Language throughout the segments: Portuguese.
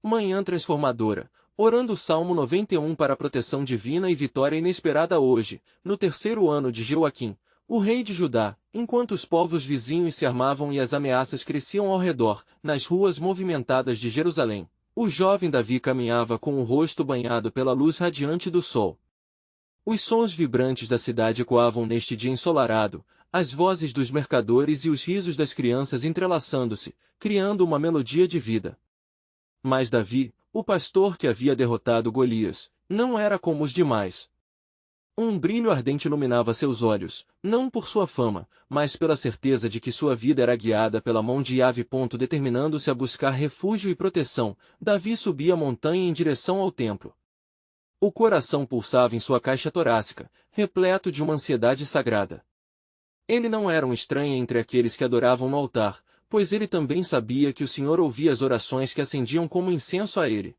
Manhã transformadora, orando o Salmo 91 para a proteção divina e vitória inesperada hoje, no terceiro ano de Joaquim, o rei de Judá, enquanto os povos vizinhos se armavam e as ameaças cresciam ao redor, nas ruas movimentadas de Jerusalém. O jovem Davi caminhava com o rosto banhado pela luz radiante do sol. Os sons vibrantes da cidade ecoavam neste dia ensolarado, as vozes dos mercadores e os risos das crianças entrelaçando-se, criando uma melodia de vida. Mas Davi, o pastor que havia derrotado Golias, não era como os demais. Um brilho ardente iluminava seus olhos, não por sua fama, mas pela certeza de que sua vida era guiada pela mão de Yahvé. Determinando-se a buscar refúgio e proteção, Davi subia a montanha em direção ao templo. O coração pulsava em sua caixa torácica, repleto de uma ansiedade sagrada. Ele não era um estranho entre aqueles que adoravam no altar, pois ele também sabia que o Senhor ouvia as orações que ascendiam como incenso a ele.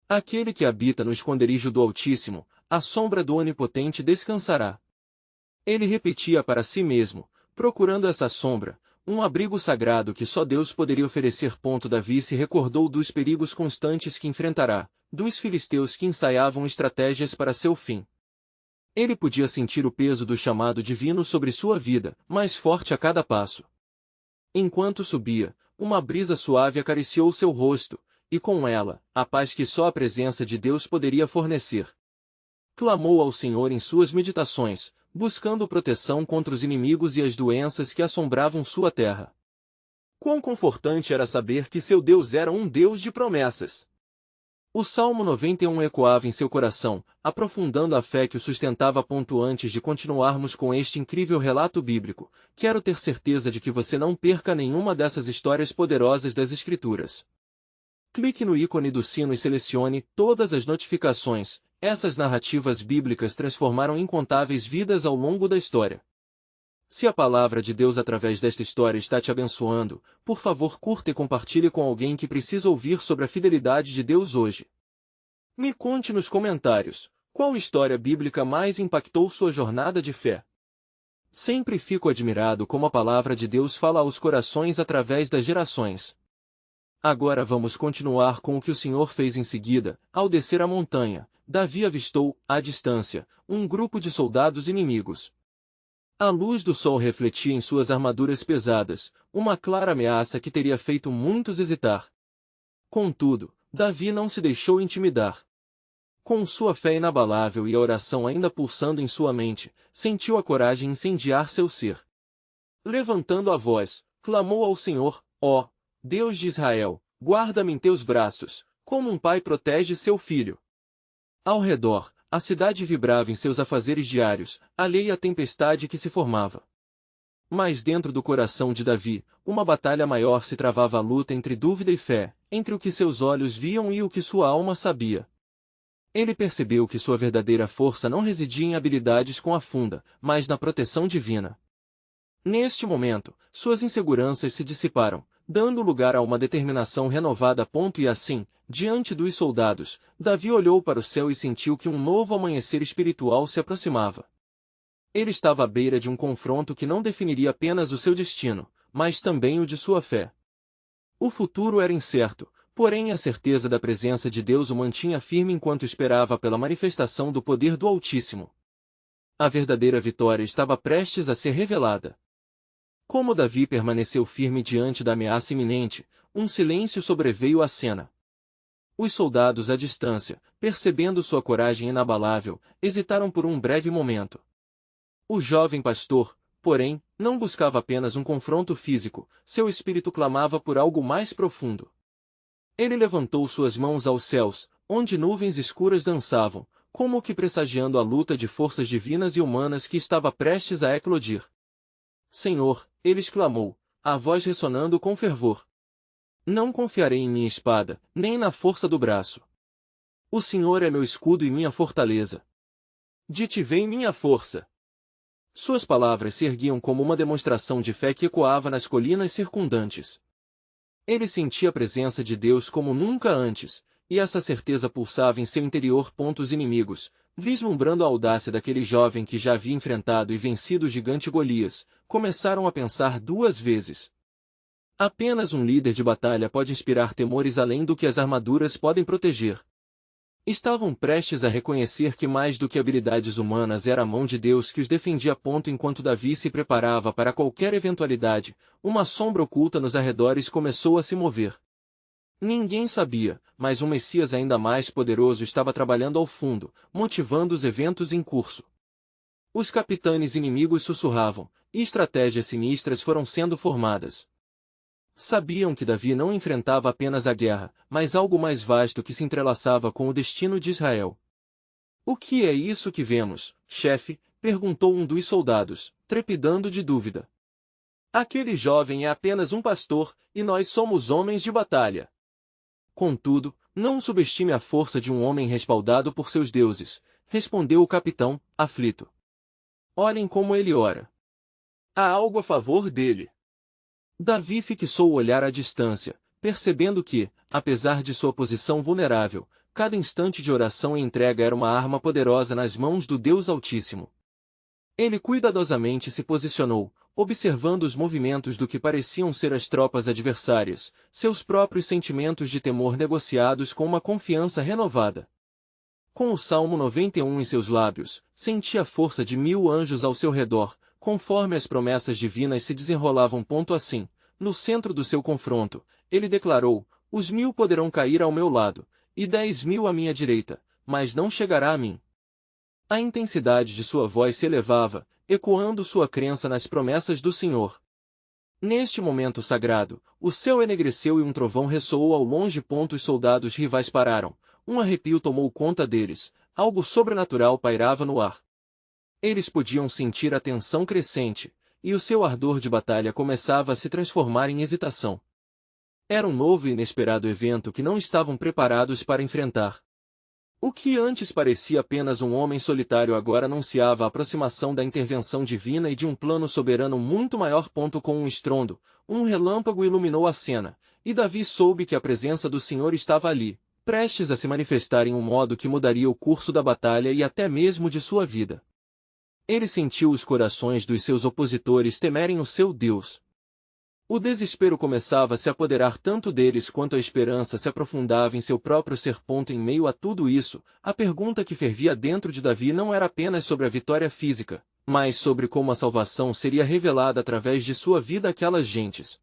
Aquele que habita no esconderijo do Altíssimo, à sombra do Onipotente descansará. Ele repetia para si mesmo, procurando essa sombra, um abrigo sagrado que só Deus poderia oferecer. Davi se recordou dos perigos constantes que enfrentará, dos filisteus que ensaiavam estratégias para seu fim. Ele podia sentir o peso do chamado divino sobre sua vida, mais forte a cada passo. Enquanto subia, uma brisa suave acariciou seu rosto, e com ela, a paz que só a presença de Deus poderia fornecer. Clamou ao Senhor em suas meditações, buscando proteção contra os inimigos e as doenças que assombravam sua terra. Quão confortante era saber que seu Deus era um Deus de promessas! O Salmo 91 ecoava em seu coração, aprofundando a fé que o sustentava. Antes de continuarmos com este incrível relato bíblico, quero ter certeza de que você não perca nenhuma dessas histórias poderosas das Escrituras. Clique no ícone do sino e selecione todas as notificações. Essas narrativas bíblicas transformaram incontáveis vidas ao longo da história. Se a palavra de Deus através desta história está te abençoando, por favor curta e compartilhe com alguém que precisa ouvir sobre a fidelidade de Deus hoje. Me conte nos comentários, qual história bíblica mais impactou sua jornada de fé? Sempre fico admirado como a palavra de Deus fala aos corações através das gerações. Agora vamos continuar com o que o Senhor fez em seguida. Ao descer a montanha, Davi avistou, à distância, um grupo de soldados inimigos. A luz do sol refletia em suas armaduras pesadas, uma clara ameaça que teria feito muitos hesitar. Contudo, Davi não se deixou intimidar. Com sua fé inabalável e a oração ainda pulsando em sua mente, sentiu a coragem incendiar seu ser. Levantando a voz, clamou ao Senhor: ó Deus de Israel, guarda-me em teus braços, como um pai protege seu filho. Ao redor, a cidade vibrava em seus afazeres diários, alheia à tempestade que se formava. Mas dentro do coração de Davi, uma batalha maior se travava, a luta entre dúvida e fé, entre o que seus olhos viam e o que sua alma sabia. Ele percebeu que sua verdadeira força não residia em habilidades com a funda, mas na proteção divina. Neste momento, suas inseguranças se dissiparam, dando lugar a uma determinação renovada. E assim, diante dos soldados, Davi olhou para o céu e sentiu que um novo amanhecer espiritual se aproximava. Ele estava à beira de um confronto que não definiria apenas o seu destino, mas também o de sua fé. O futuro era incerto, porém a certeza da presença de Deus o mantinha firme enquanto esperava pela manifestação do poder do Altíssimo. A verdadeira vitória estava prestes a ser revelada. Como Davi permaneceu firme diante da ameaça iminente, um silêncio sobreveio à cena. Os soldados à distância, percebendo sua coragem inabalável, hesitaram por um breve momento. O jovem pastor, porém, não buscava apenas um confronto físico, seu espírito clamava por algo mais profundo. Ele levantou suas mãos aos céus, onde nuvens escuras dançavam, como que pressagiando a luta de forças divinas e humanas que estava prestes a eclodir. Senhor, ele exclamou, a voz ressonando com fervor. Não confiarei em minha espada, nem na força do braço. O Senhor é meu escudo e minha fortaleza. De ti vem minha força. Suas palavras se erguiam como uma demonstração de fé que ecoava nas colinas circundantes. Ele sentia a presença de Deus como nunca antes, e essa certeza pulsava em seu interior. Os inimigos, vislumbrando a audácia daquele jovem que já havia enfrentado e vencido o gigante Golias, começaram a pensar duas vezes. Apenas um líder de batalha pode inspirar temores além do que as armaduras podem proteger. Estavam prestes a reconhecer que mais do que habilidades humanas era a mão de Deus que os defendia. Enquanto Davi se preparava para qualquer eventualidade, uma sombra oculta nos arredores começou a se mover. Ninguém sabia, mas um Messias ainda mais poderoso estava trabalhando ao fundo, motivando os eventos em curso. Os capitães inimigos sussurravam, e estratégias sinistras foram sendo formadas. Sabiam que Davi não enfrentava apenas a guerra, mas algo mais vasto que se entrelaçava com o destino de Israel. "O que é isso que vemos, chefe?" perguntou um dos soldados, trepidando de dúvida. "Aquele jovem é apenas um pastor, e nós somos homens de batalha." "Contudo, não subestime a força de um homem respaldado por seus deuses", respondeu o capitão, aflito. "Olhem como ele ora. Há algo a favor dele." Davi fixou o olhar à distância, percebendo que, apesar de sua posição vulnerável, cada instante de oração e entrega era uma arma poderosa nas mãos do Deus Altíssimo. Ele cuidadosamente se posicionou, observando os movimentos do que pareciam ser as tropas adversárias, seus próprios sentimentos de temor negociados com uma confiança renovada. Com o Salmo 91 em seus lábios, sentia a força de 1000 anjos ao seu redor, conforme as promessas divinas se desenrolavam. Assim, no centro do seu confronto, ele declarou: "Os 1000 poderão cair ao meu lado, e 10.000 à minha direita, mas não chegará a mim." A intensidade de sua voz se elevava, ecoando sua crença nas promessas do Senhor. Neste momento sagrado, o céu enegreceu e um trovão ressoou ao longe. Os soldados rivais pararam, um arrepio tomou conta deles, algo sobrenatural pairava no ar. Eles podiam sentir a tensão crescente, e o seu ardor de batalha começava a se transformar em hesitação. Era um novo e inesperado evento que não estavam preparados para enfrentar. O que antes parecia apenas um homem solitário agora anunciava a aproximação da intervenção divina e de um plano soberano muito maior. Com um estrondo, um relâmpago iluminou a cena, e Davi soube que a presença do Senhor estava ali, prestes a se manifestar em um modo que mudaria o curso da batalha e até mesmo de sua vida. Ele sentiu os corações dos seus opositores temerem o seu Deus. O desespero começava a se apoderar tanto deles quanto a esperança se aprofundava em seu próprio ser. Em meio a tudo isso, a pergunta que fervia dentro de Davi não era apenas sobre a vitória física, mas sobre como a salvação seria revelada através de sua vida àquelas gentes.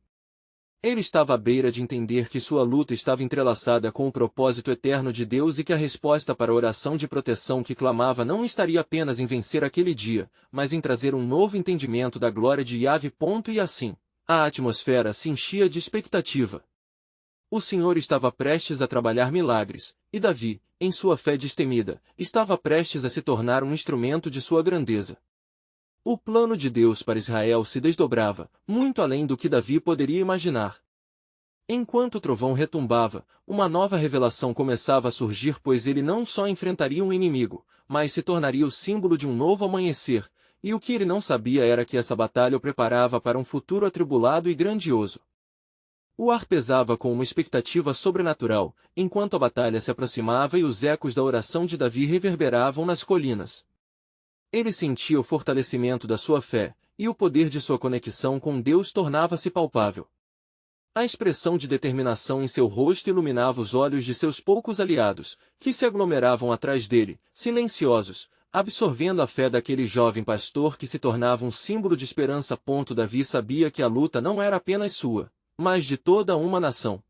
Ele estava à beira de entender que sua luta estava entrelaçada com o propósito eterno de Deus e que a resposta para a oração de proteção que clamava não estaria apenas em vencer aquele dia, mas em trazer um novo entendimento da glória de Yahvé. E assim, a atmosfera se enchia de expectativa. O Senhor estava prestes a trabalhar milagres, e Davi, em sua fé destemida, estava prestes a se tornar um instrumento de sua grandeza. O plano de Deus para Israel se desdobrava, muito além do que Davi poderia imaginar. Enquanto o trovão retumbava, uma nova revelação começava a surgir, pois ele não só enfrentaria um inimigo, mas se tornaria o símbolo de um novo amanhecer, e o que ele não sabia era que essa batalha o preparava para um futuro atribulado e grandioso. O ar pesava com uma expectativa sobrenatural, enquanto a batalha se aproximava e os ecos da oração de Davi reverberavam nas colinas. Ele sentia o fortalecimento da sua fé, e o poder de sua conexão com Deus tornava-se palpável. A expressão de determinação em seu rosto iluminava os olhos de seus poucos aliados, que se aglomeravam atrás dele, silenciosos, absorvendo a fé daquele jovem pastor que se tornava um símbolo de esperança. Davi sabia que a luta não era apenas sua, mas de toda uma nação.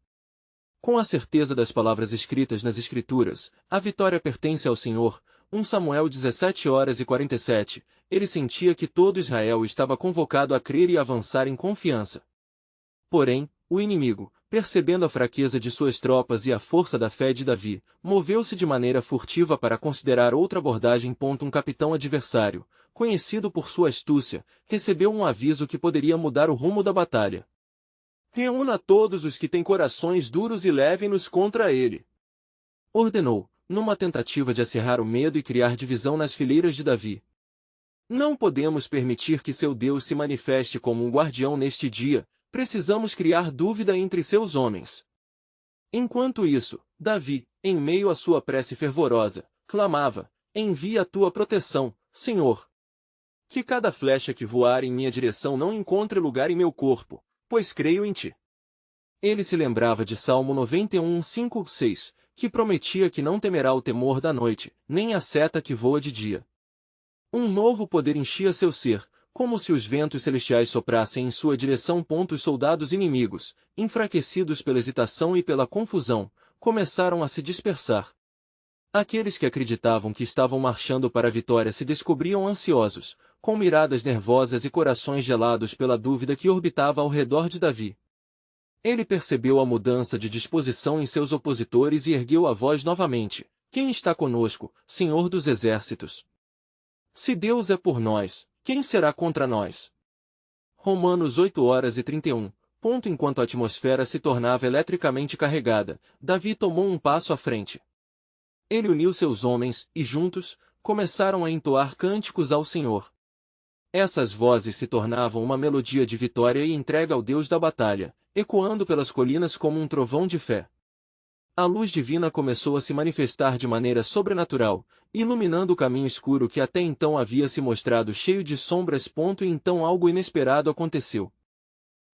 Com a certeza das palavras escritas nas Escrituras, a vitória pertence ao Senhor. 1 Samuel 17:47, ele sentia que todo Israel estava convocado a crer e avançar em confiança. Porém, o inimigo, percebendo a fraqueza de suas tropas e a força da fé de Davi, moveu-se de maneira furtiva para considerar outra abordagem. Um capitão adversário, conhecido por sua astúcia, recebeu um aviso que poderia mudar o rumo da batalha. "Reúna todos os que têm corações duros e levem-nos contra ele", ordenou, numa tentativa de acirrar o medo e criar divisão nas fileiras de Davi. "Não podemos permitir que seu Deus se manifeste como um guardião neste dia, precisamos criar dúvida entre seus homens." Enquanto isso, Davi, em meio à sua prece fervorosa, clamava: "Envia a tua proteção, Senhor. Que cada flecha que voar em minha direção não encontre lugar em meu corpo, pois creio em ti." Ele se lembrava de Salmo 91, 5, 6, que prometia que não temerá o temor da noite, nem a seta que voa de dia. Um novo poder enchia seu ser, como se os ventos celestiais soprassem em sua direção. Os soldados inimigos, enfraquecidos pela hesitação e pela confusão, começaram a se dispersar. Aqueles que acreditavam que estavam marchando para a vitória se descobriam ansiosos, com miradas nervosas e corações gelados pela dúvida que orbitava ao redor de Davi. Ele percebeu a mudança de disposição em seus opositores e ergueu a voz novamente: Quem está conosco, Senhor dos exércitos? Se Deus é por nós, quem será contra nós? Romanos 8h31. Enquanto a atmosfera se tornava eletricamente carregada, Davi tomou um passo à frente. Ele uniu seus homens, e juntos, começaram a entoar cânticos ao Senhor. Essas vozes se tornavam uma melodia de vitória e entrega ao Deus da batalha, ecoando pelas colinas como um trovão de fé. A luz divina começou a se manifestar de maneira sobrenatural, iluminando o caminho escuro que até então havia se mostrado cheio de sombras. E então algo inesperado aconteceu.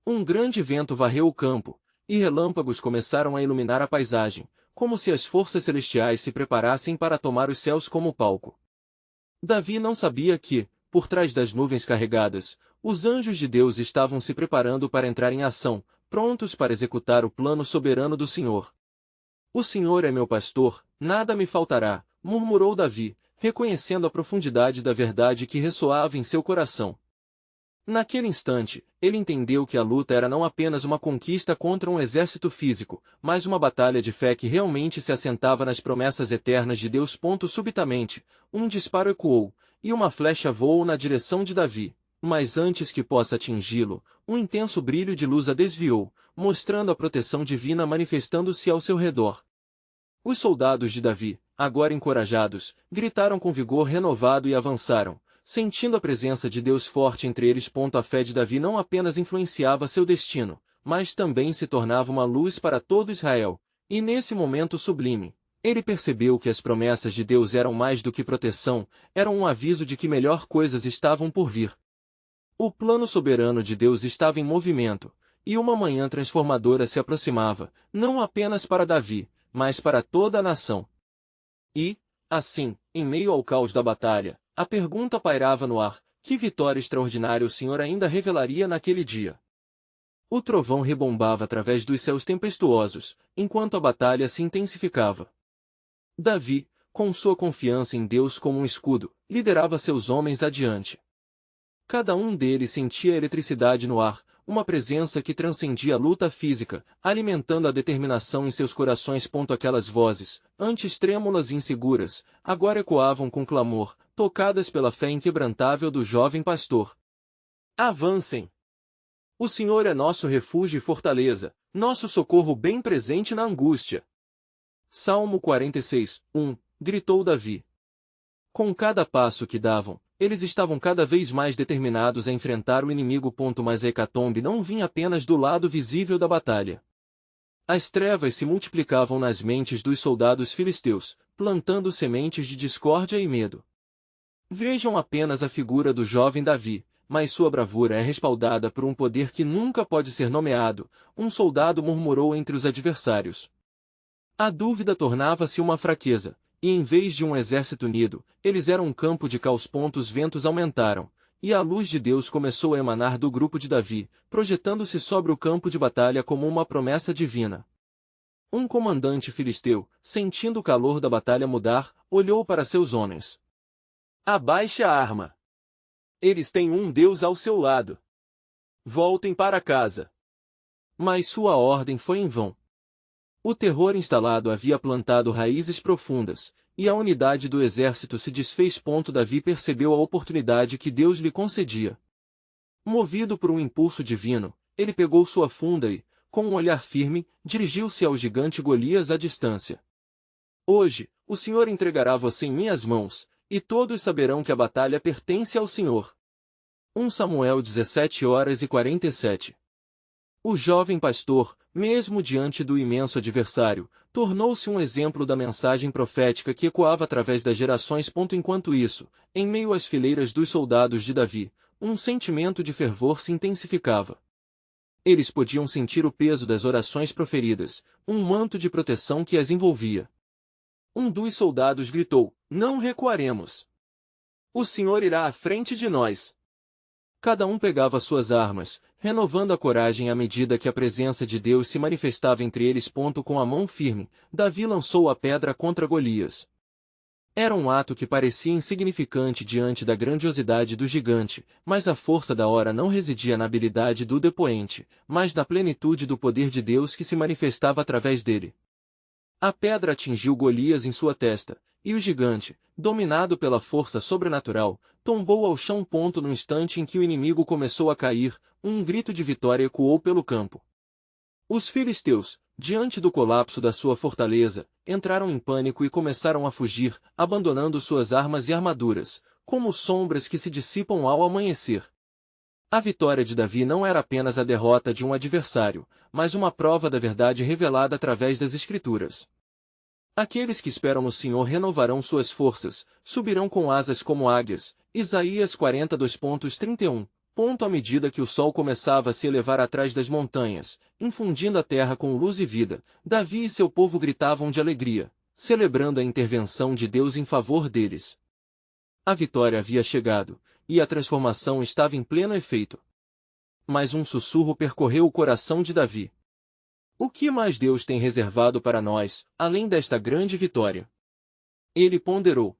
Um grande vento varreu o campo, e relâmpagos começaram a iluminar a paisagem, como se as forças celestiais se preparassem para tomar os céus como palco. Davi não sabia que, por trás das nuvens carregadas, os anjos de Deus estavam se preparando para entrar em ação, prontos para executar o plano soberano do Senhor. O Senhor é meu pastor, nada me faltará, murmurou Davi, reconhecendo a profundidade da verdade que ressoava em seu coração. Naquele instante, ele entendeu que a luta era não apenas uma conquista contra um exército físico, mas uma batalha de fé que realmente se assentava nas promessas eternas de Deus. Subitamente, um disparo ecoou, e uma flecha voou na direção de Davi, mas antes que possa atingi-lo, um intenso brilho de luz a desviou, mostrando a proteção divina manifestando-se ao seu redor. Os soldados de Davi, agora encorajados, gritaram com vigor renovado e avançaram, sentindo a presença de Deus forte entre eles. A fé de Davi não apenas influenciava seu destino, mas também se tornava uma luz para todo Israel, e nesse momento sublime, ele percebeu que as promessas de Deus eram mais do que proteção, eram um aviso de que melhor coisas estavam por vir. O plano soberano de Deus estava em movimento, e uma manhã transformadora se aproximava, não apenas para Davi, mas para toda a nação. E, assim, em meio ao caos da batalha, a pergunta pairava no ar: que vitória extraordinária o Senhor ainda revelaria naquele dia? O trovão rebombava através dos céus tempestuosos, enquanto a batalha se intensificava. Davi, com sua confiança em Deus como um escudo, liderava seus homens adiante. Cada um deles sentia a eletricidade no ar, uma presença que transcendia a luta física, alimentando a determinação em seus corações. Aquelas vozes, antes trêmulas e inseguras, agora ecoavam com clamor, tocadas pela fé inquebrantável do jovem pastor. Avancem! O Senhor é nosso refúgio e fortaleza, nosso socorro bem presente na angústia. Salmo 46, 1, gritou Davi. Com cada passo que davam, eles estavam cada vez mais determinados a enfrentar o inimigo. Mas a hecatombe não vinha apenas do lado visível da batalha. As trevas se multiplicavam nas mentes dos soldados filisteus, plantando sementes de discórdia e medo. Vejam apenas a figura do jovem Davi, mas sua bravura é respaldada por um poder que nunca pode ser nomeado. Um soldado murmurou entre os adversários. A dúvida tornava-se uma fraqueza. E em vez de um exército unido, eles eram um campo de caos. Os ventos aumentaram, e a luz de Deus começou a emanar do grupo de Davi, projetando-se sobre o campo de batalha como uma promessa divina. Um comandante filisteu, sentindo o calor da batalha mudar, olhou para seus homens. Abaixe a arma. Eles têm um Deus ao seu lado. Voltem para casa. Mas sua ordem foi em vão. O terror instalado havia plantado raízes profundas, e a unidade do exército se desfez. Davi percebeu a oportunidade que Deus lhe concedia. Movido por um impulso divino, ele pegou sua funda e, com um olhar firme, dirigiu-se ao gigante Golias à distância. Hoje, o Senhor entregará você em minhas mãos, e todos saberão que a batalha pertence ao Senhor. 1 Samuel 17h47. O jovem pastor, mesmo diante do imenso adversário, tornou-se um exemplo da mensagem profética que ecoava através das gerações. Enquanto isso, em meio às fileiras dos soldados de Davi, um sentimento de fervor se intensificava. Eles podiam sentir o peso das orações proferidas, um manto de proteção que as envolvia. Um dos soldados gritou: "Não recuaremos! O Senhor irá à frente de nós!" Cada um pegava suas armas, renovando a coragem à medida que a presença de Deus se manifestava entre eles. Com a mão firme, Davi lançou a pedra contra Golias. Era um ato que parecia insignificante diante da grandiosidade do gigante, mas a força da hora não residia na habilidade do depoente, mas na plenitude do poder de Deus que se manifestava através dele. A pedra atingiu Golias em sua testa, e o gigante, dominado pela força sobrenatural, tombou ao chão. No instante em que o inimigo começou a cair, um grito de vitória ecoou pelo campo. Os filisteus, diante do colapso da sua fortaleza, entraram em pânico e começaram a fugir, abandonando suas armas e armaduras, como sombras que se dissipam ao amanhecer. A vitória de Davi não era apenas a derrota de um adversário, mas uma prova da verdade revelada através das Escrituras. Aqueles que esperam no Senhor renovarão suas forças, subirão com asas como águias. Isaías 42:31. À medida que o sol começava a se elevar atrás das montanhas, infundindo a terra com luz e vida, Davi e seu povo gritavam de alegria, celebrando a intervenção de Deus em favor deles. A vitória havia chegado, e a transformação estava em pleno efeito. Mas um sussurro percorreu o coração de Davi. O que mais Deus tem reservado para nós, além desta grande vitória? Ele ponderou.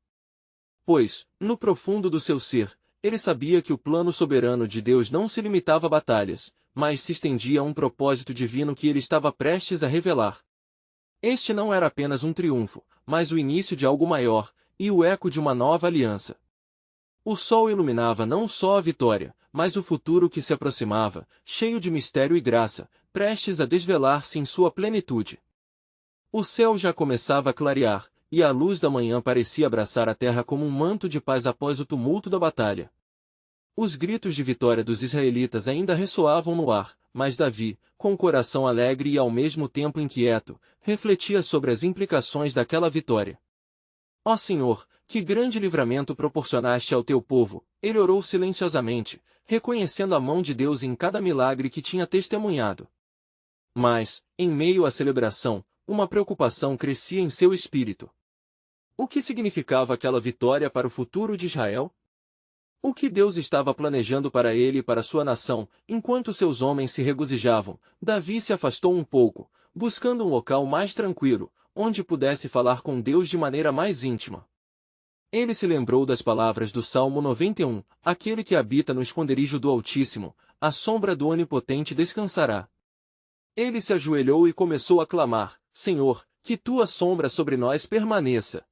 Pois, no profundo do seu ser, ele sabia que o plano soberano de Deus não se limitava a batalhas, mas se estendia a um propósito divino que ele estava prestes a revelar. Este não era apenas um triunfo, mas o início de algo maior, e o eco de uma nova aliança. O sol iluminava não só a vitória, mas o futuro que se aproximava, cheio de mistério e graça, prestes a desvelar-se em sua plenitude. O céu já começava a clarear, e a luz da manhã parecia abraçar a terra como um manto de paz após o tumulto da batalha. Os gritos de vitória dos israelitas ainda ressoavam no ar, mas Davi, com o coração alegre e ao mesmo tempo inquieto, refletia sobre as implicações daquela vitória. Ó Senhor, que grande livramento proporcionaste ao teu povo! Ele orou silenciosamente, reconhecendo a mão de Deus em cada milagre que tinha testemunhado. Mas, em meio à celebração, uma preocupação crescia em seu espírito. O que significava aquela vitória para o futuro de Israel? O que Deus estava planejando para ele e para sua nação? Enquanto seus homens se regozijavam, Davi se afastou um pouco, buscando um local mais tranquilo, onde pudesse falar com Deus de maneira mais íntima. Ele se lembrou das palavras do Salmo 91, aquele que habita no esconderijo do Altíssimo, à sombra do Onipotente descansará. Ele se ajoelhou e começou a clamar: Senhor, que tua sombra sobre nós permaneça.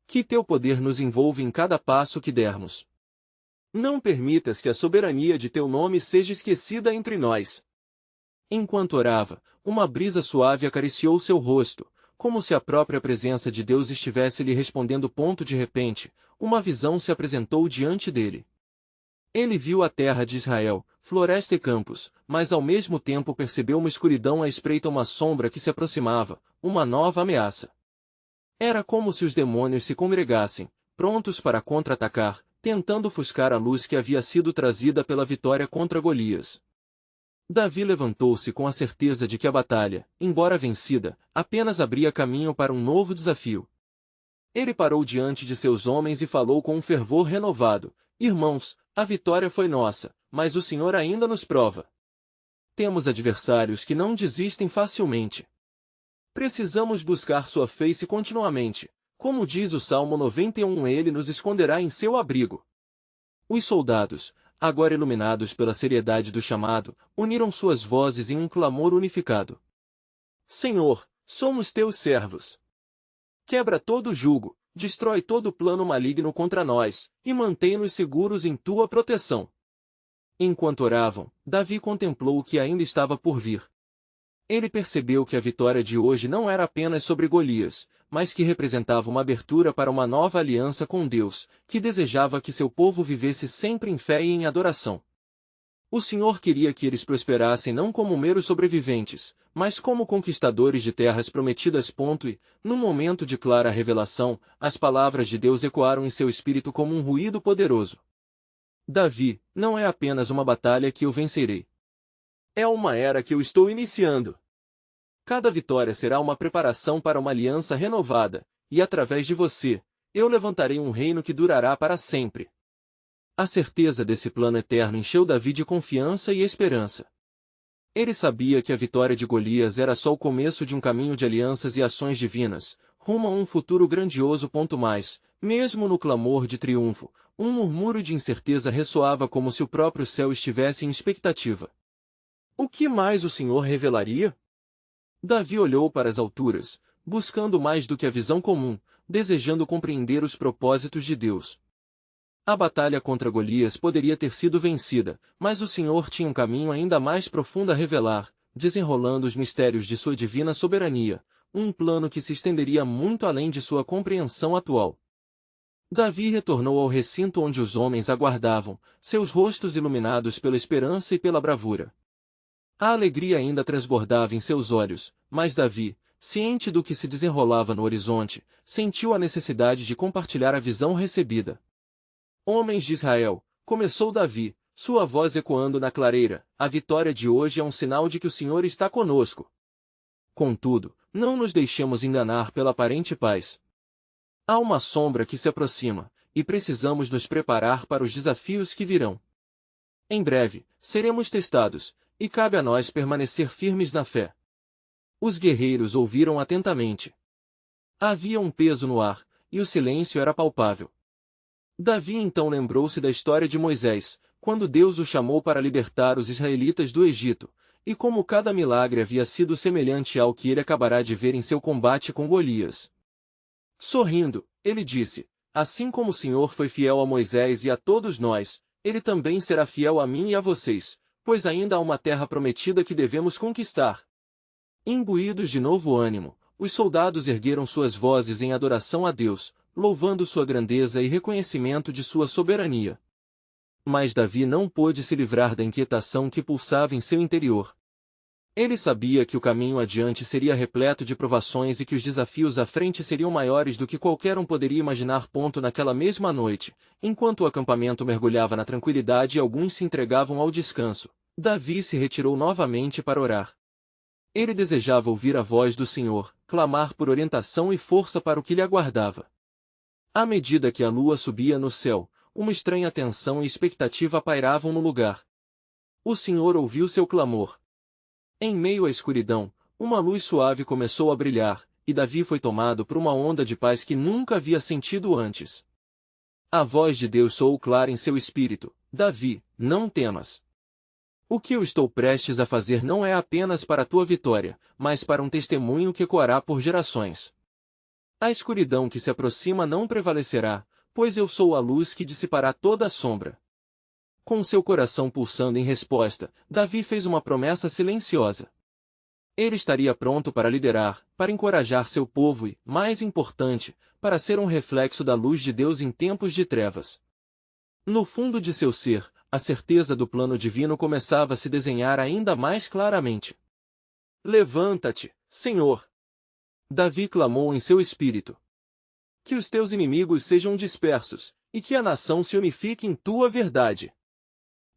Que teu poder nos envolva em cada passo que dermos. Não permitas que a soberania de teu nome seja esquecida entre nós. Enquanto orava, uma brisa suave acariciou seu rosto, como se a própria presença de Deus estivesse lhe respondendo. De repente, uma visão se apresentou diante dele. Ele viu a terra de Israel, floresta e campos, mas ao mesmo tempo percebeu uma escuridão à espreita, uma sombra que se aproximava, uma nova ameaça. Era como se os demônios se congregassem, prontos para contra-atacar, tentando ofuscar a luz que havia sido trazida pela vitória contra Golias. Davi levantou-se com a certeza de que a batalha, embora vencida, apenas abria caminho para um novo desafio. Ele parou diante de seus homens e falou com um fervor renovado: Irmãos, a vitória foi nossa, mas o Senhor ainda nos prova. Temos adversários que não desistem facilmente. Precisamos buscar sua face continuamente. Como diz o Salmo 91, ele nos esconderá em seu abrigo. Os soldados, agora iluminados pela seriedade do chamado, uniram suas vozes em um clamor unificado. Senhor, somos teus servos. Quebra todo jugo, destrói todo plano maligno contra nós, e mantém-nos seguros em tua proteção. Enquanto oravam, Davi contemplou o que ainda estava por vir. Ele percebeu que a vitória de hoje não era apenas sobre Golias, mas que representava uma abertura para uma nova aliança com Deus, que desejava que seu povo vivesse sempre em fé e em adoração. O Senhor queria que eles prosperassem não como meros sobreviventes, mas como conquistadores de terras prometidas. E, num momento de clara revelação, as palavras de Deus ecoaram em seu espírito como um ruído poderoso. Davi, não é apenas uma batalha que eu vencerei. É uma era que eu estou iniciando. Cada vitória será uma preparação para uma aliança renovada, e através de você, eu levantarei um reino que durará para sempre. A certeza desse plano eterno encheu Davi de confiança e esperança. Ele sabia que a vitória de Golias era só o começo de um caminho de alianças e ações divinas, rumo a um futuro grandioso. Mais, mesmo no clamor de triunfo, um murmúrio de incerteza ressoava como se o próprio céu estivesse em expectativa. O que mais o Senhor revelaria? Davi olhou para as alturas, buscando mais do que a visão comum, desejando compreender os propósitos de Deus. A batalha contra Golias poderia ter sido vencida, mas o Senhor tinha um caminho ainda mais profundo a revelar, desenrolando os mistérios de sua divina soberania, um plano que se estenderia muito além de sua compreensão atual. Davi retornou ao recinto onde os homens aguardavam, seus rostos iluminados pela esperança e pela bravura. A alegria ainda transbordava em seus olhos, mas Davi, ciente do que se desenrolava no horizonte, sentiu a necessidade de compartilhar a visão recebida. Homens de Israel, começou Davi, sua voz ecoando na clareira, a vitória de hoje é um sinal de que o Senhor está conosco. Contudo, não nos deixemos enganar pela aparente paz. Há uma sombra que se aproxima, e precisamos nos preparar para os desafios que virão. Em breve, seremos testados, e cabe a nós permanecer firmes na fé. Os guerreiros ouviram atentamente. Havia um peso no ar, e o silêncio era palpável. Davi então lembrou-se da história de Moisés, quando Deus o chamou para libertar os israelitas do Egito, e como cada milagre havia sido semelhante ao que ele acabará de ver em seu combate com Golias. Sorrindo, ele disse, assim como o Senhor foi fiel a Moisés e a todos nós, ele também será fiel a mim e a vocês, pois ainda há uma terra prometida que devemos conquistar. Imbuídos de novo ânimo, os soldados ergueram suas vozes em adoração a Deus, louvando sua grandeza e reconhecimento de sua soberania. Mas Davi não pôde se livrar da inquietação que pulsava em seu interior. Ele sabia que o caminho adiante seria repleto de provações e que os desafios à frente seriam maiores do que qualquer um poderia imaginar. Naquela mesma noite, enquanto o acampamento mergulhava na tranquilidade e alguns se entregavam ao descanso, Davi se retirou novamente para orar. Ele desejava ouvir a voz do Senhor, clamar por orientação e força para o que lhe aguardava. À medida que a lua subia no céu, uma estranha tensão e expectativa pairavam no lugar. O Senhor ouviu seu clamor. Em meio à escuridão, uma luz suave começou a brilhar, e Davi foi tomado por uma onda de paz que nunca havia sentido antes. A voz de Deus soou clara em seu espírito: Davi, não temas. O que eu estou prestes a fazer não é apenas para a tua vitória, mas para um testemunho que ecoará por gerações. A escuridão que se aproxima não prevalecerá, pois eu sou a luz que dissipará toda a sombra. Com seu coração pulsando em resposta, Davi fez uma promessa silenciosa. Ele estaria pronto para liderar, para encorajar seu povo e, mais importante, para ser um reflexo da luz de Deus em tempos de trevas. No fundo de seu ser, a certeza do plano divino começava a se desenhar ainda mais claramente. Levanta-te, Senhor! Davi clamou em seu espírito. Que os teus inimigos sejam dispersos, e que a nação se unifique em tua verdade.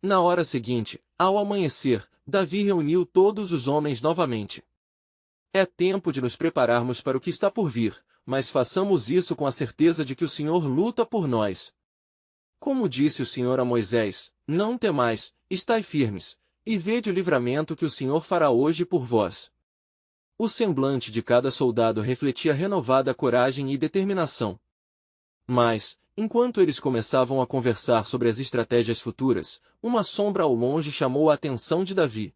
Na hora seguinte, ao amanhecer, Davi reuniu todos os homens novamente. É tempo de nos prepararmos para o que está por vir, mas façamos isso com a certeza de que o Senhor luta por nós. Como disse o Senhor a Moisés, não temais, estai firmes, e vede o livramento que o Senhor fará hoje por vós. O semblante de cada soldado refletia renovada coragem e determinação. Mas, enquanto eles começavam a conversar sobre as estratégias futuras, uma sombra ao longe chamou a atenção de Davi.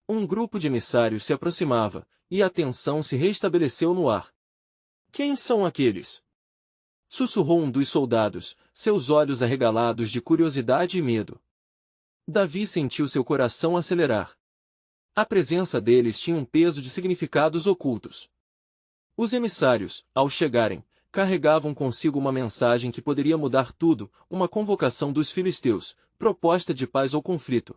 Um grupo de emissários se aproximava, e a tensão se restabeleceu no ar. Quem são aqueles? Sussurrou um dos soldados, seus olhos arregalados de curiosidade e medo. Davi sentiu seu coração acelerar. A presença deles tinha um peso de significados ocultos. Os emissários, ao chegarem, carregavam consigo uma mensagem que poderia mudar tudo, uma convocação dos filisteus, proposta de paz ou conflito.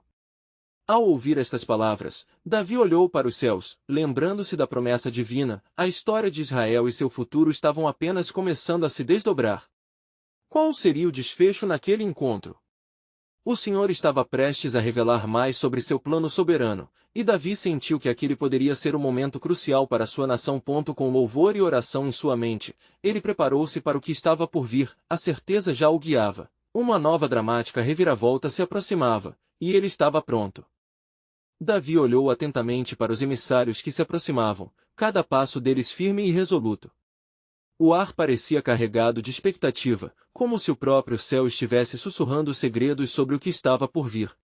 Ao ouvir estas palavras, Davi olhou para os céus, lembrando-se da promessa divina, a história de Israel e seu futuro estavam apenas começando a se desdobrar. Qual seria o desfecho naquele encontro? O Senhor estava prestes a revelar mais sobre seu plano soberano, e Davi sentiu que aquele poderia ser o momento crucial para sua nação. Com louvor e oração em sua mente, ele preparou-se para o que estava por vir, a certeza já o guiava. Uma nova dramática reviravolta se aproximava, e ele estava pronto. Davi olhou atentamente para os emissários que se aproximavam, cada passo deles firme e resoluto. O ar parecia carregado de expectativa, como se o próprio céu estivesse sussurrando segredos sobre o que estava por vir.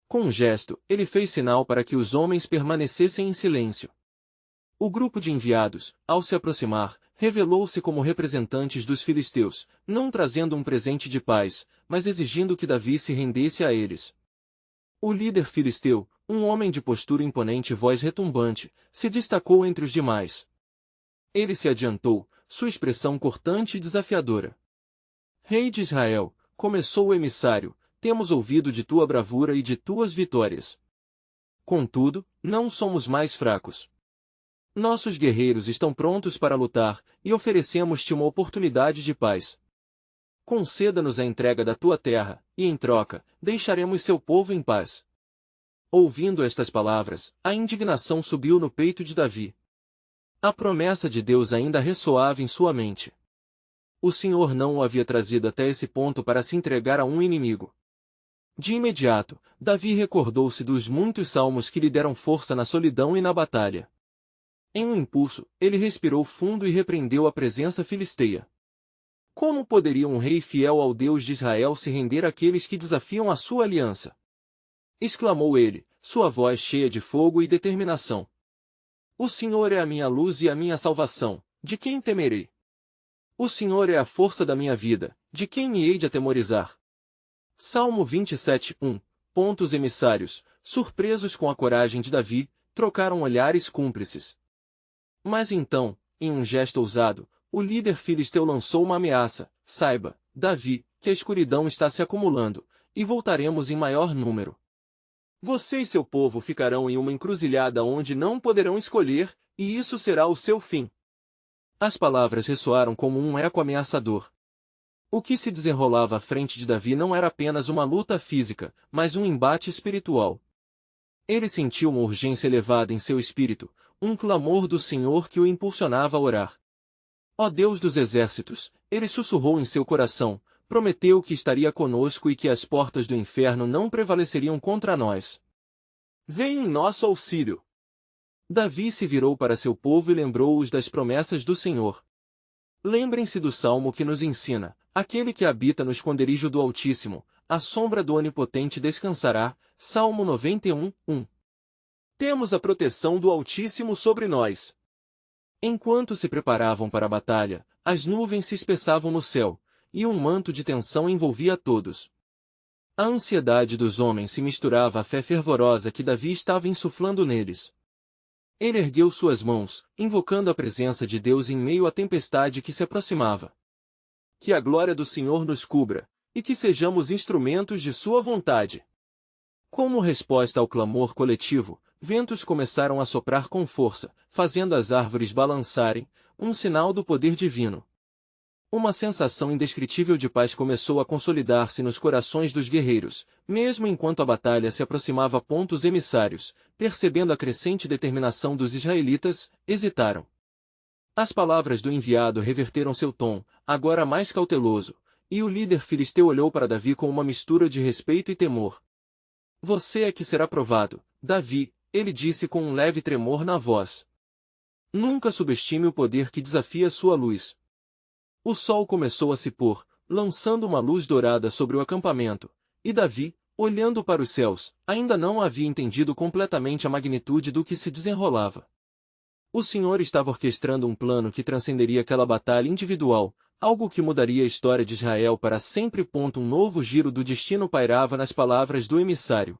Com um gesto, ele fez sinal para que os homens permanecessem em silêncio. O grupo de enviados, ao se aproximar, revelou-se como representantes dos filisteus, não trazendo um presente de paz, mas exigindo que Davi se rendesse a eles. O líder filisteu, um homem de postura imponente e voz retumbante, se destacou entre os demais. Ele se adiantou, sua expressão cortante e desafiadora. Rei de Israel, começou o emissário, temos ouvido de tua bravura e de tuas vitórias. Contudo, não somos mais fracos. Nossos guerreiros estão prontos para lutar, e oferecemos-te uma oportunidade de paz. Conceda-nos a entrega da tua terra, e em troca, deixaremos seu povo em paz. Ouvindo estas palavras, a indignação subiu no peito de Davi. A promessa de Deus ainda ressoava em sua mente. O Senhor não o havia trazido até esse ponto para se entregar a um inimigo. De imediato, Davi recordou-se dos muitos salmos que lhe deram força na solidão e na batalha. Em um impulso, ele respirou fundo e repreendeu a presença filisteia. Como poderia um rei fiel ao Deus de Israel se render àqueles que desafiam a sua aliança? Exclamou ele, sua voz cheia de fogo e determinação. O Senhor é a minha luz e a minha salvação, de quem temerei? O Senhor é a força da minha vida, de quem me hei de atemorizar? Salmo 27, 1. Os emissários, surpresos com a coragem de Davi, trocaram olhares cúmplices. Mas então, em um gesto ousado, o líder filisteu lançou uma ameaça: saiba, Davi, que a escuridão está se acumulando, e voltaremos em maior número. Você e seu povo ficarão em uma encruzilhada onde não poderão escolher, e isso será o seu fim. As palavras ressoaram como um eco ameaçador. O que se desenrolava à frente de Davi não era apenas uma luta física, mas um embate espiritual. Ele sentiu uma urgência elevada em seu espírito, um clamor do Senhor que o impulsionava a orar. Ó Deus dos exércitos, ele sussurrou em seu coração, prometeu que estaria conosco e que as portas do inferno não prevaleceriam contra nós. Vem em nosso auxílio. Davi se virou para seu povo e lembrou-os das promessas do Senhor. Lembrem-se do salmo que nos ensina: aquele que habita no esconderijo do Altíssimo, à sombra do Onipotente descansará. Salmo 91, 1. Temos a proteção do Altíssimo sobre nós. Enquanto se preparavam para a batalha, as nuvens se espessavam no céu, e um manto de tensão envolvia a todos. A ansiedade dos homens se misturava à fé fervorosa que Davi estava insuflando neles. Ele ergueu suas mãos, invocando a presença de Deus em meio à tempestade que se aproximava. Que a glória do Senhor nos cubra, e que sejamos instrumentos de sua vontade. Como resposta ao clamor coletivo, ventos começaram a soprar com força, fazendo as árvores balançarem, um sinal do poder divino. Uma sensação indescritível de paz começou a consolidar-se nos corações dos guerreiros, mesmo enquanto a batalha se aproximava. Os emissários, percebendo a crescente determinação dos israelitas, hesitaram. As palavras do enviado reverteram seu tom, agora mais cauteloso, e o líder filisteu olhou para Davi com uma mistura de respeito e temor. Você é que será provado, Davi, ele disse com um leve tremor na voz. Nunca subestime o poder que desafia sua luz. O sol começou a se pôr, lançando uma luz dourada sobre o acampamento, e Davi, olhando para os céus, ainda não havia entendido completamente a magnitude do que se desenrolava. O Senhor estava orquestrando um plano que transcenderia aquela batalha individual, algo que mudaria a história de Israel para sempre. Um novo giro do destino pairava nas palavras do emissário.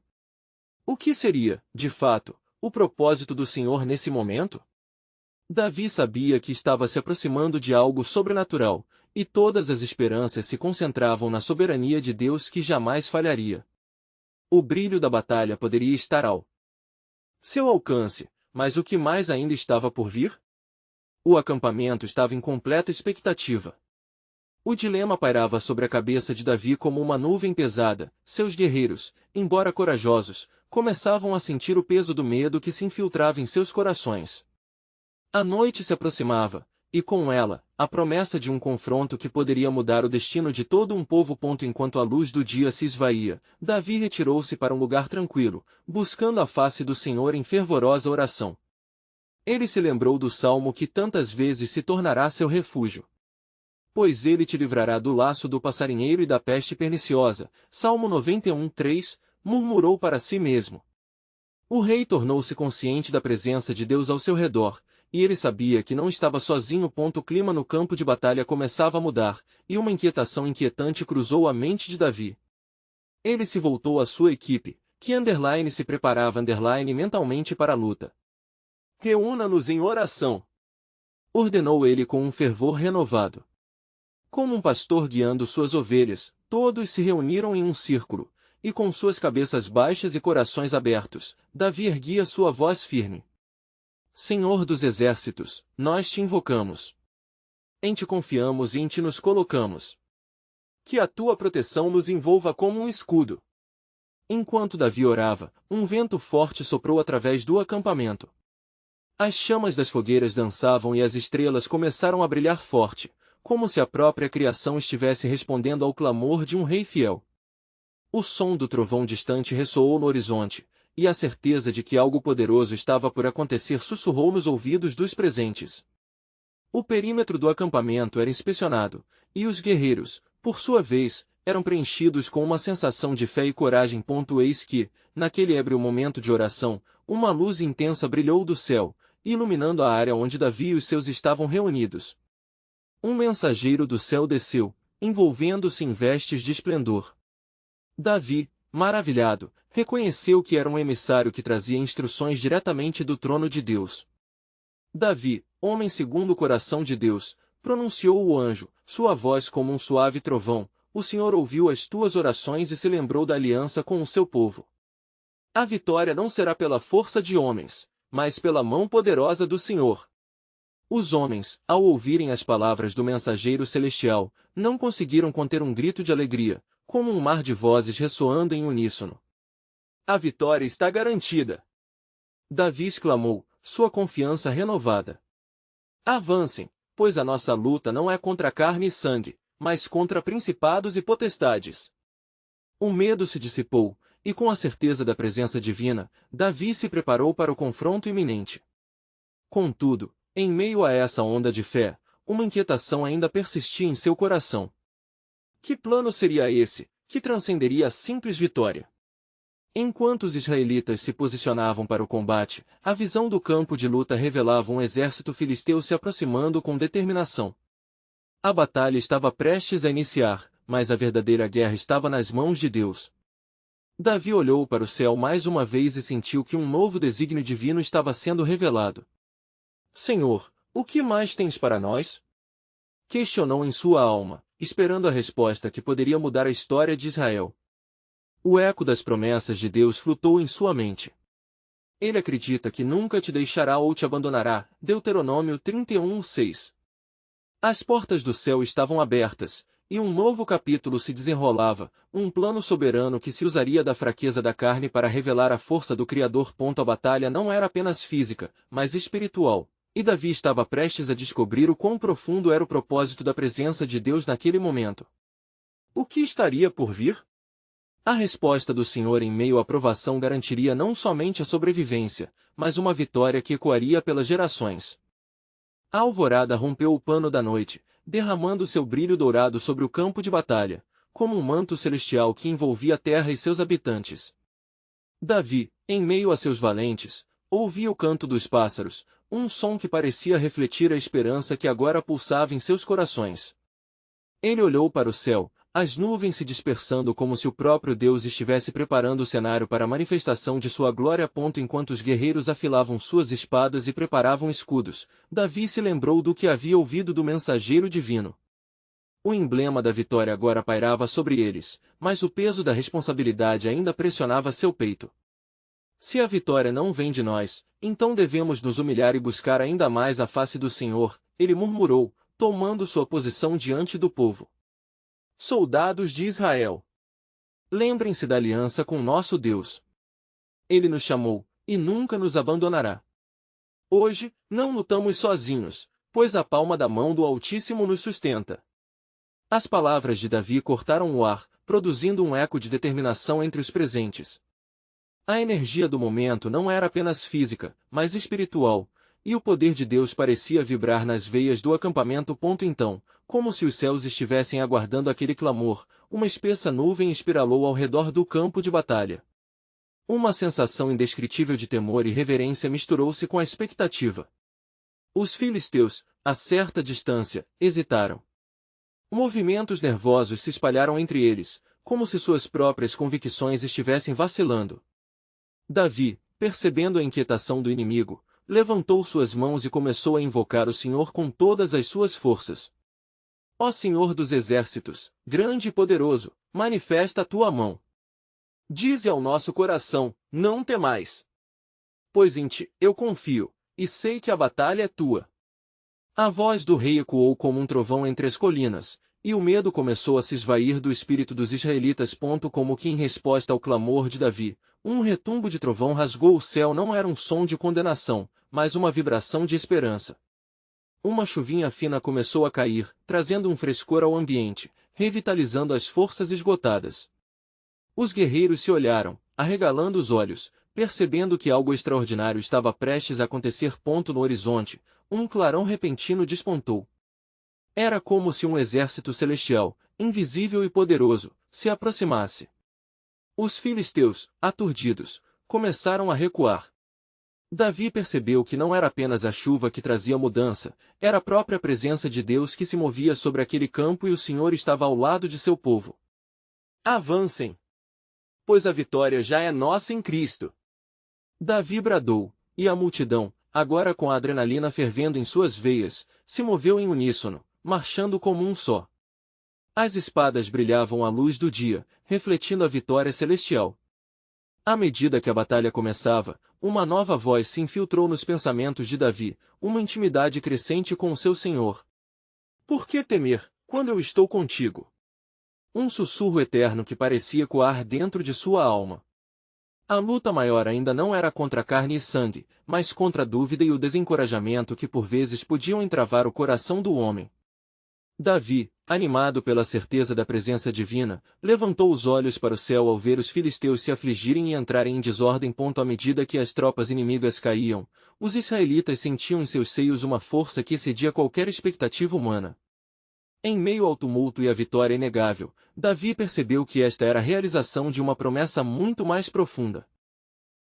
O que seria, de fato, o propósito do Senhor nesse momento? Davi sabia que estava se aproximando de algo sobrenatural, e todas as esperanças se concentravam na soberania de Deus que jamais falharia. O brilho da batalha poderia estar ao seu alcance, mas o que mais ainda estava por vir? O acampamento estava em completa expectativa. O dilema pairava sobre a cabeça de Davi como uma nuvem pesada. Seus guerreiros, embora corajosos, começavam a sentir o peso do medo que se infiltrava em seus corações. A noite se aproximava, e com ela, a promessa de um confronto que poderia mudar o destino de todo um povo. Enquanto a luz do dia se esvaía, Davi retirou-se para um lugar tranquilo, buscando a face do Senhor em fervorosa oração. Ele se lembrou do salmo que tantas vezes se tornará seu refúgio. Pois ele te livrará do laço do passarinheiro e da peste perniciosa. Salmo 91:3, murmurou para si mesmo. O rei tornou-se consciente da presença de Deus ao seu redor, e ele sabia que não estava sozinho. O clima no campo de batalha começava a mudar, e uma inquietação inquietante cruzou a mente de Davi. Ele se voltou à sua equipe, que se preparava mentalmente para a luta. Reúna-nos em oração, ordenou ele com um fervor renovado. Como um pastor guiando suas ovelhas, todos se reuniram em um círculo, e com suas cabeças baixas e corações abertos, Davi erguia sua voz firme. Senhor dos exércitos, nós te invocamos. Em ti confiamos e em ti nos colocamos. Que a tua proteção nos envolva como um escudo. Enquanto Davi orava, um vento forte soprou através do acampamento. As chamas das fogueiras dançavam e as estrelas começaram a brilhar forte, como se a própria criação estivesse respondendo ao clamor de um rei fiel. O som do trovão distante ressoou no horizonte, e a certeza de que algo poderoso estava por acontecer sussurrou nos ouvidos dos presentes. O perímetro do acampamento era inspecionado, e os guerreiros, por sua vez, eram preenchidos com uma sensação de fé e coragem. Eis que, naquele ébrio momento de oração, uma luz intensa brilhou do céu, iluminando a área onde Davi e os seus estavam reunidos. Um mensageiro do céu desceu, envolvendo-se em vestes de esplendor. Davi, maravilhado, reconheceu que era um emissário que trazia instruções diretamente do trono de Deus. Davi, homem segundo o coração de Deus, pronunciou o anjo, sua voz como um suave trovão. O Senhor ouviu as tuas orações e se lembrou da aliança com o seu povo. A vitória não será pela força de homens, mas pela mão poderosa do Senhor. Os homens, ao ouvirem as palavras do mensageiro celestial, não conseguiram conter um grito de alegria, como um mar de vozes ressoando em uníssono. A vitória está garantida! Davi exclamou, sua confiança renovada. Avancem, pois a nossa luta não é contra carne e sangue, mas contra principados e potestades. O medo se dissipou, e com a certeza da presença divina, Davi se preparou para o confronto iminente. Contudo, em meio a essa onda de fé, uma inquietação ainda persistia em seu coração. Que plano seria esse, que transcenderia a simples vitória? Enquanto os israelitas se posicionavam para o combate, a visão do campo de luta revelava um exército filisteu se aproximando com determinação. A batalha estava prestes a iniciar, mas a verdadeira guerra estava nas mãos de Deus. Davi olhou para o céu mais uma vez e sentiu que um novo desígnio divino estava sendo revelado. Senhor, o que mais tens para nós? Questionou em sua alma, esperando a resposta que poderia mudar a história de Israel. O eco das promessas de Deus flutuou em sua mente. Ele acredita que nunca te deixará ou te abandonará. Deuteronômio 31:6. As portas do céu estavam abertas, e um novo capítulo se desenrolava, um plano soberano que se usaria da fraqueza da carne para revelar a força do Criador. A batalha não era apenas física, mas espiritual, e Davi estava prestes a descobrir o quão profundo era o propósito da presença de Deus naquele momento. O que estaria por vir? A resposta do Senhor em meio à provação garantiria não somente a sobrevivência, mas uma vitória que ecoaria pelas gerações. A alvorada rompeu o pano da noite, derramando seu brilho dourado sobre o campo de batalha, como um manto celestial que envolvia a terra e seus habitantes. Davi, em meio a seus valentes, ouvia o canto dos pássaros, um som que parecia refletir a esperança que agora pulsava em seus corações. Ele olhou para o céu, as nuvens se dispersando como se o próprio Deus estivesse preparando o cenário para a manifestação de sua glória. Enquanto os guerreiros afilavam suas espadas e preparavam escudos, Davi se lembrou do que havia ouvido do mensageiro divino. O emblema da vitória agora pairava sobre eles, mas o peso da responsabilidade ainda pressionava seu peito. Se a vitória não vem de nós, então devemos nos humilhar e buscar ainda mais a face do Senhor, ele murmurou, tomando sua posição diante do povo. soldados de Israel. Lembrem-se da aliança com nosso Deus. Ele nos chamou, e nunca nos abandonará. Hoje, não lutamos sozinhos, pois a palma da mão do Altíssimo nos sustenta. As palavras de Davi cortaram o ar, produzindo um eco de determinação entre os presentes. A energia do momento não era apenas física, mas espiritual, e o poder de Deus parecia vibrar nas veias do acampamento. Então, como se os céus estivessem aguardando aquele clamor, uma espessa nuvem espiralou ao redor do campo de batalha. Uma sensação indescritível de temor e reverência misturou-se com a expectativa. Os filisteus, a certa distância, hesitaram. Movimentos nervosos se espalharam entre eles, como se suas próprias convicções estivessem vacilando. Davi, percebendo a inquietação do inimigo, levantou suas mãos e começou a invocar o Senhor com todas as suas forças. Ó Senhor dos exércitos, grande e poderoso, manifesta a tua mão. Dize ao nosso coração, não temais. Pois em ti eu confio, e sei que a batalha é tua. A voz do rei ecoou como um trovão entre as colinas, e o medo começou a se esvair do espírito dos israelitas. Como que em resposta ao clamor de Davi, um retumbo de trovão rasgou o céu. Não era um som de condenação, mas uma vibração de esperança. Uma chuvinha fina começou a cair, trazendo um frescor ao ambiente, revitalizando as forças esgotadas. Os guerreiros se olharam, arregalando os olhos, percebendo que algo extraordinário estava prestes a acontecer. No horizonte, um clarão repentino despontou. Era como se um exército celestial, invisível e poderoso, se aproximasse. Os filisteus, aturdidos, começaram a recuar. Davi percebeu que não era apenas a chuva que trazia mudança, era a própria presença de Deus que se movia sobre aquele campo, e o Senhor estava ao lado de seu povo. Avancem! Pois a vitória já é nossa em Cristo. Davi bradou, e a multidão, agora com a adrenalina fervendo em suas veias, se moveu em uníssono, marchando como um só. As espadas brilhavam à luz do dia, refletindo a vitória celestial. À medida que a batalha começava, uma nova voz se infiltrou nos pensamentos de Davi, uma intimidade crescente com o seu Senhor. Por que temer, quando eu estou contigo? Um sussurro eterno que parecia ecoar dentro de sua alma. A luta maior ainda não era contra carne e sangue, mas contra a dúvida e o desencorajamento que por vezes podiam entravar o coração do homem. Davi, animado pela certeza da presença divina, levantou os olhos para o céu ao ver os filisteus se afligirem e entrarem em desordem. À medida que as tropas inimigas caíam, os israelitas sentiam em seus seios uma força que excedia qualquer expectativa humana. Em meio ao tumulto e à vitória inegável, Davi percebeu que esta era a realização de uma promessa muito mais profunda.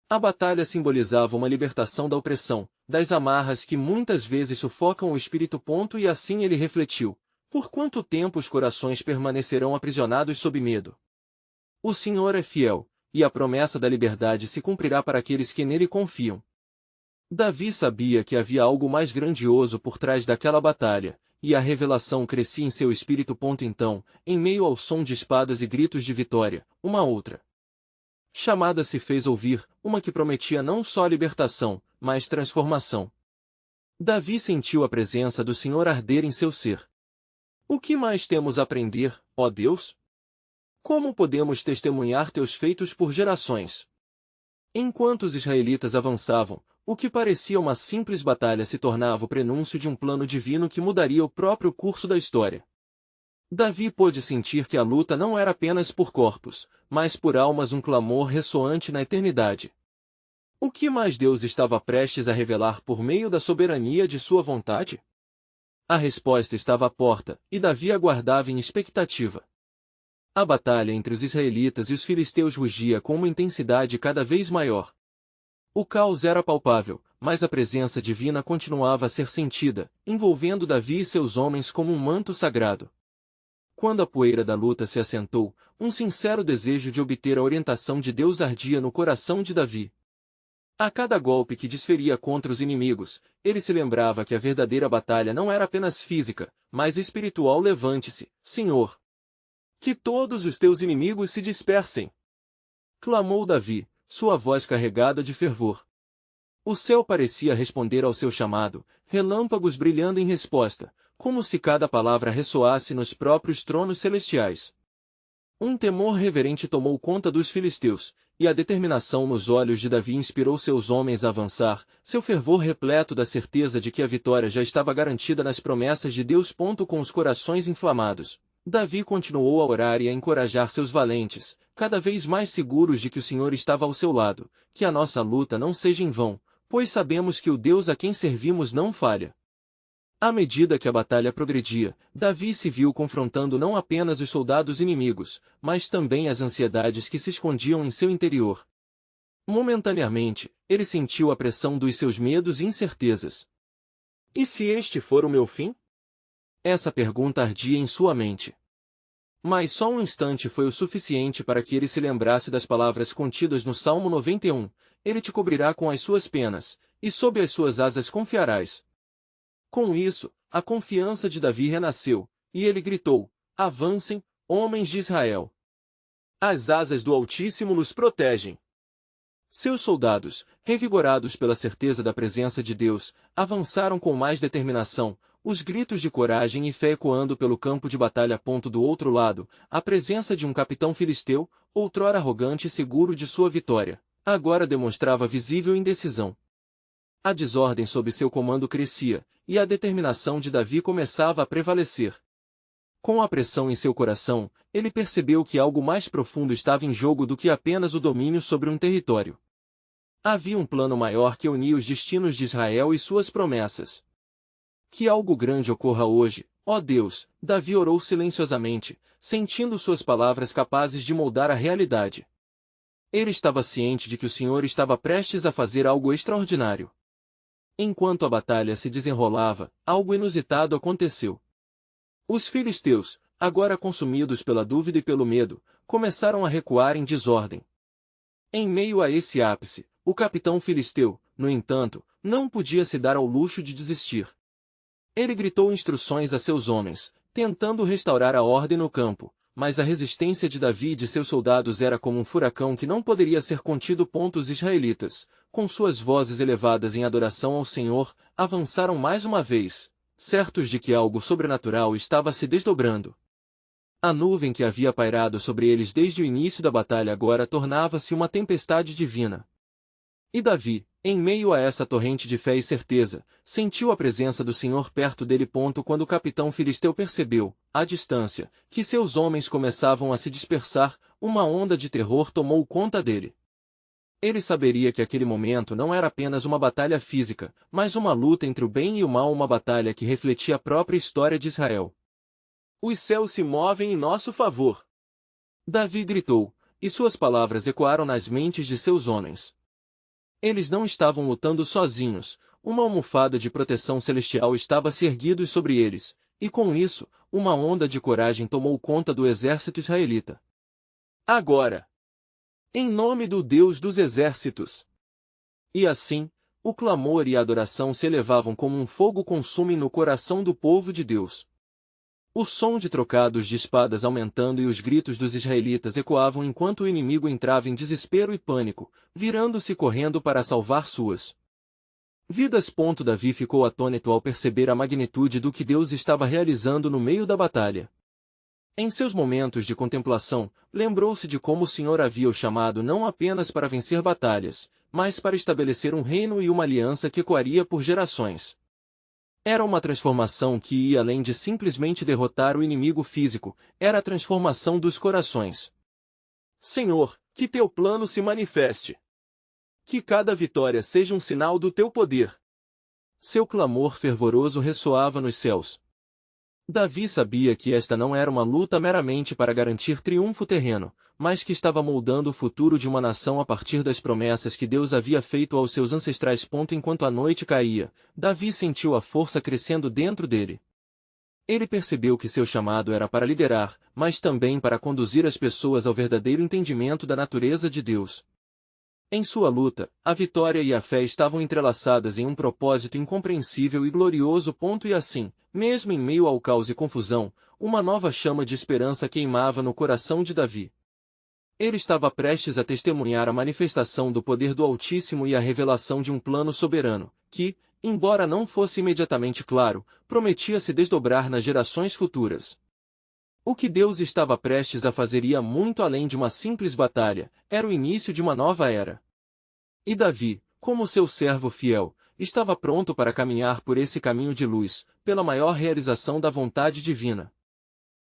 A batalha simbolizava uma libertação da opressão, das amarras que muitas vezes sufocam o espírito. E assim ele refletiu: por quanto tempo os corações permanecerão aprisionados sob medo? O Senhor é fiel, e a promessa da liberdade se cumprirá para aqueles que nele confiam. Davi sabia que havia algo mais grandioso por trás daquela batalha, e a revelação crescia em seu espírito. Então, em meio ao som de espadas e gritos de vitória, uma outra chamada se fez ouvir, uma que prometia não só libertação, mas transformação. Davi sentiu a presença do Senhor arder em seu ser. O que mais temos a aprender, ó Deus? Como podemos testemunhar teus feitos por gerações? Enquanto os israelitas avançavam, o que parecia uma simples batalha se tornava o prenúncio de um plano divino que mudaria o próprio curso da história. Davi pôde sentir que a luta não era apenas por corpos, mas por almas, um clamor ressoante na eternidade. O que mais Deus estava prestes a revelar por meio da soberania de sua vontade? A resposta estava à porta, e Davi aguardava em expectativa. A batalha entre os israelitas e os filisteus rugia com uma intensidade cada vez maior. O caos era palpável, mas a presença divina continuava a ser sentida, envolvendo Davi e seus homens como um manto sagrado. Quando a poeira da luta se assentou, um sincero desejo de obter a orientação de Deus ardia no coração de Davi. A cada golpe que desferia contra os inimigos, ele se lembrava que a verdadeira batalha não era apenas física, mas espiritual. Levante-se, Senhor! Que todos os teus inimigos se dispersem! Clamou Davi, sua voz carregada de fervor. O céu parecia responder ao seu chamado, relâmpagos brilhando em resposta, como se cada palavra ressoasse nos próprios tronos celestiais. Um temor reverente tomou conta dos filisteus, e a determinação nos olhos de Davi inspirou seus homens a avançar, seu fervor repleto da certeza de que a vitória já estava garantida nas promessas de Deus. Com os corações inflamados, Davi continuou a orar e a encorajar seus valentes, cada vez mais seguros de que o Senhor estava ao seu lado, que a nossa luta não seja em vão, pois sabemos que o Deus a quem servimos não falha. À medida que a batalha progredia, Davi se viu confrontando não apenas os soldados inimigos, mas também as ansiedades que se escondiam em seu interior. Momentaneamente, ele sentiu a pressão dos seus medos e incertezas. E se este for o meu fim? Essa pergunta ardia em sua mente. Mas só um instante foi o suficiente para que ele se lembrasse das palavras contidas no Salmo 91, Ele te cobrirá com as suas penas, e sob as suas asas confiarás. Com isso, a confiança de Davi renasceu, e ele gritou: Avancem, homens de Israel! As asas do Altíssimo nos protegem. Seus soldados, revigorados pela certeza da presença de Deus, avançaram com mais determinação, os gritos de coragem e fé ecoando pelo campo de batalha. Do outro lado, a presença de um capitão filisteu, outrora arrogante e seguro de sua vitória, agora demonstrava visível indecisão. A desordem sob seu comando crescia, e a determinação de Davi começava a prevalecer. Com a pressão em seu coração, ele percebeu que algo mais profundo estava em jogo do que apenas o domínio sobre um território. Havia um plano maior que unia os destinos de Israel e suas promessas. Que algo grande ocorra hoje, ó Deus, Davi orou silenciosamente, sentindo suas palavras capazes de moldar a realidade. Ele estava ciente de que o Senhor estava prestes a fazer algo extraordinário. Enquanto a batalha se desenrolava, algo inusitado aconteceu. Os filisteus, agora consumidos pela dúvida e pelo medo, começaram a recuar em desordem. Em meio a esse ápice, o capitão filisteu, no entanto, não podia se dar ao luxo de desistir. Ele gritou instruções a seus homens, tentando restaurar a ordem no campo, mas a resistência de Davi e de seus soldados era como um furacão que não poderia ser contido. Os israelitas, com suas vozes elevadas em adoração ao Senhor, avançaram mais uma vez, certos de que algo sobrenatural estava se desdobrando. A nuvem que havia pairado sobre eles desde o início da batalha agora tornava-se uma tempestade divina. E Davi, em meio a essa torrente de fé e certeza, sentiu a presença do Senhor perto dele. Quando o capitão filisteu percebeu, à distância, que seus homens começavam a se dispersar, uma onda de terror tomou conta dele. Ele saberia que aquele momento não era apenas uma batalha física, mas uma luta entre o bem e o mal, uma batalha que refletia a própria história de Israel. Os céus se movem em nosso favor! Davi gritou, e suas palavras ecoaram nas mentes de seus homens. Eles não estavam lutando sozinhos, uma almofada de proteção celestial estava se erguendo sobre eles, e com isso, uma onda de coragem tomou conta do exército israelita. Agora! Em nome do Deus dos exércitos! E assim, o clamor e a adoração se elevavam como um fogo consumem no coração do povo de Deus. O som de trocados de espadas aumentando e os gritos dos israelitas ecoavam enquanto o inimigo entrava em desespero e pânico, virando-se correndo para salvar suas vidas. Davi ficou atônito ao perceber a magnitude do que Deus estava realizando no meio da batalha. Em seus momentos de contemplação, lembrou-se de como o Senhor havia o chamado não apenas para vencer batalhas, mas para estabelecer um reino e uma aliança que ecoaria por gerações. Era uma transformação que ia além de simplesmente derrotar o inimigo físico, era a transformação dos corações. Senhor, que teu plano se manifeste. Que cada vitória seja um sinal do teu poder. Seu clamor fervoroso ressoava nos céus. Davi sabia que esta não era uma luta meramente para garantir triunfo terreno, mas que estava moldando o futuro de uma nação a partir das promessas que Deus havia feito aos seus ancestrais. Enquanto a noite caía, Davi sentiu a força crescendo dentro dele. Ele percebeu que seu chamado era para liderar, mas também para conduzir as pessoas ao verdadeiro entendimento da natureza de Deus. Em sua luta, a vitória e a fé estavam entrelaçadas em um propósito incompreensível e glorioso. E assim, mesmo em meio ao caos e confusão, uma nova chama de esperança queimava no coração de Davi. Ele estava prestes a testemunhar a manifestação do poder do Altíssimo e a revelação de um plano soberano, que, embora não fosse imediatamente claro, prometia se desdobrar nas gerações futuras. O que Deus estava prestes a fazer ia muito além de uma simples batalha, era o início de uma nova era. E Davi, como seu servo fiel, estava pronto para caminhar por esse caminho de luz, pela maior realização da vontade divina.